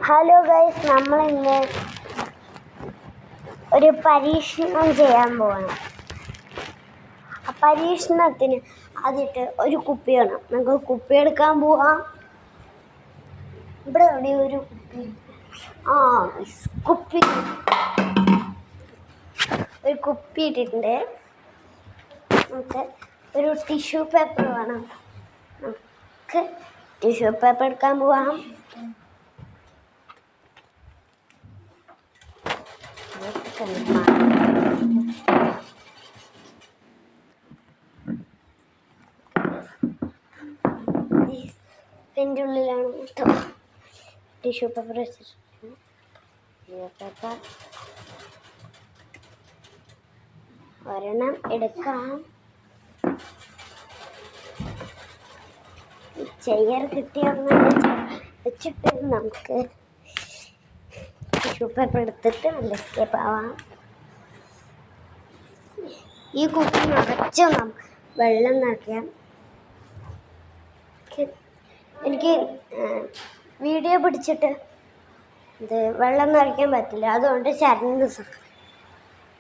Hello guys, നമ്മളിന്ന് ഒരു പരീക്ഷണം ചെയ്യാൻ പോവാണ്. ആ പരീക്ഷണത്തിന് ആദ്യമായിട്ട് ഒരു കുപ്പി വേണം. നമുക്ക് കുപ്പി എടുക്കാൻ പോവാം. ഇവിടെ എവിടെ ഒരു കുപ്പി ഒരു കുപ്പി ഇട്ടിട്ടുണ്ട്. നമുക്ക് ഒരു ടിഷ്യൂ പേപ്പർ വേണം. നമുക്ക് ടിഷ്യൂ പേപ്പർ എടുക്കാൻ പോവാം. ഇതിൻ്റെ ഉള്ളിലാണ് കേട്ടോ ടിഷ്യൂ പേപ്പർ വെച്ചിട്ടുണ്ട്. പേപ്പർ ഒരെണ്ണം എടുക്കാം. ചെയർ കിട്ടിയൊന്ന് വെച്ചിട്ട് നമുക്ക് ടിഷ്യൂ പേപ്പർ എടുത്തിട്ട് നല്ല എസ്കേപ്പ് ആവാം. ഈ കുപ്പി നിറച്ച് നമുക്ക് വെള്ളം നിറയ്ക്കാം. എനിക്ക് വീഡിയോ പിടിച്ചിട്ട് ഇത് വെള്ളം നിറയ്ക്കാൻ പറ്റില്ല, അതുകൊണ്ട് ശരണ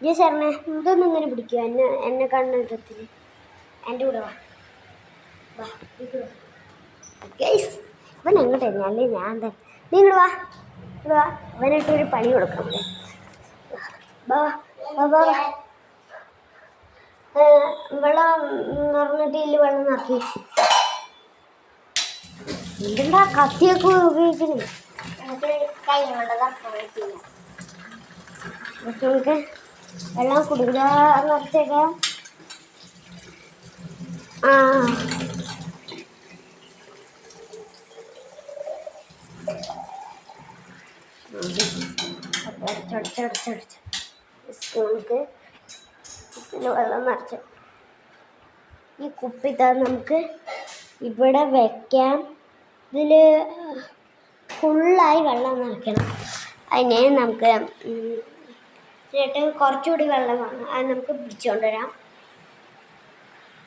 ഈ ശരണ ഇതൊന്നും ഇങ്ങനെ പിടിക്കുക. എന്നെ കണ്ണെടുത്തില്ല. എൻ്റെ കൂടെ വാ ഗൈസ്. ഇവൻ എങ്ങോട്ട് അല്ലേ ഞാൻ തന്നെ. നിങ്ങൾ വാ വാ, അവനായിട്ടൊരു പണി കൊടുക്കാം. വെള്ളം നിറഞ്ഞിട്ടില്ല, വെള്ളം നിറക്കി. എന്തെന്താ കത്തിയൊക്കെ ഉപയോഗിക്കുന്നത്? നമുക്ക് വെള്ളം കുടുങ്ങ നിറച്ചേക്കാം. നമുക്ക് വെള്ളം നിറച്ചു. ഈ കുപ്പി നമുക്ക് ഇവിടെ വെക്കാം. ഇതിൽ ഫുള്ളായി വെള്ളം നിറയ്ക്കണം. അതിന് നമുക്ക് കുറച്ചുകൂടി വെള്ളം വേണം. അത് നമുക്ക് പിടിച്ചുകൊണ്ട് വരാം.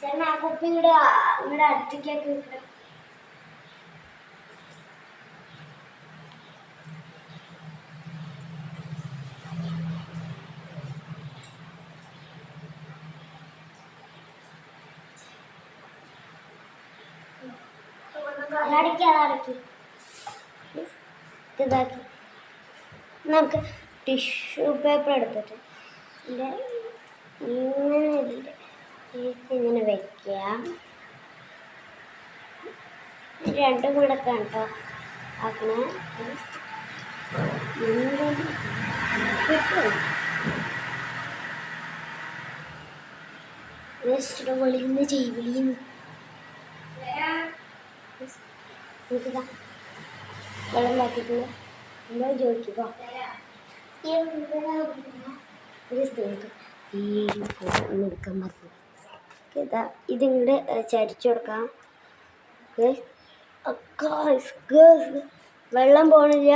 ചേട്ടൻ ആ കുപ്പി ഇവിടെ അടുത്തേക്കൊക്കെ കിട്ടും. ഇതാക്കി നമുക്ക് ടിഷ്യൂ പേപ്പർ എടുത്തിട്ട് ഇങ്ങനെ വെക്കാം. രണ്ടും കൂടെ കേട്ടോ ആക്കണേ. വിളിന്ന് വിളിന്ന് വെള്ളം ഇതാക്കിയിട്ടുണ്ട്. എന്താ ചോദിക്കുക എടുക്കാൻ പറഞ്ഞു. ഇതാ ഇതിങ്ങോട്ട് ചരിച്ചു കൊടുക്കാം. വെള്ളം പോണില്ല.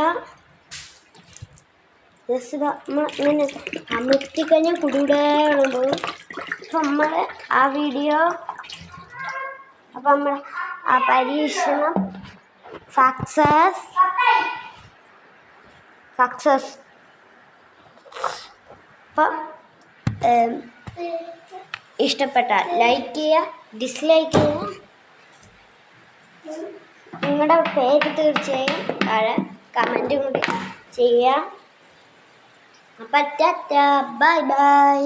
ജസ്റ്റ് ഇങ്ങനെ അമർത്തിക്കഴിഞ്ഞാൽ കുടിയുടെ വെള്ളം പോകും. അപ്പം നമ്മൾ ആ വീഡിയോ നമ്മൾ ആ പരീക്ഷണം സക്സസ്. അപ്പം ഇഷ്ടപ്പെട്ടാൽ ലൈക്ക് ചെയ്യുക, ഡിസ്ലൈക്ക് ചെയ്യുക. നിങ്ങളുടെ പേര് തീർച്ചയായും താഴെ കമൻറ്റും കൂടി ചെയ്യുക. അപ്പം ബൈ ബൈ.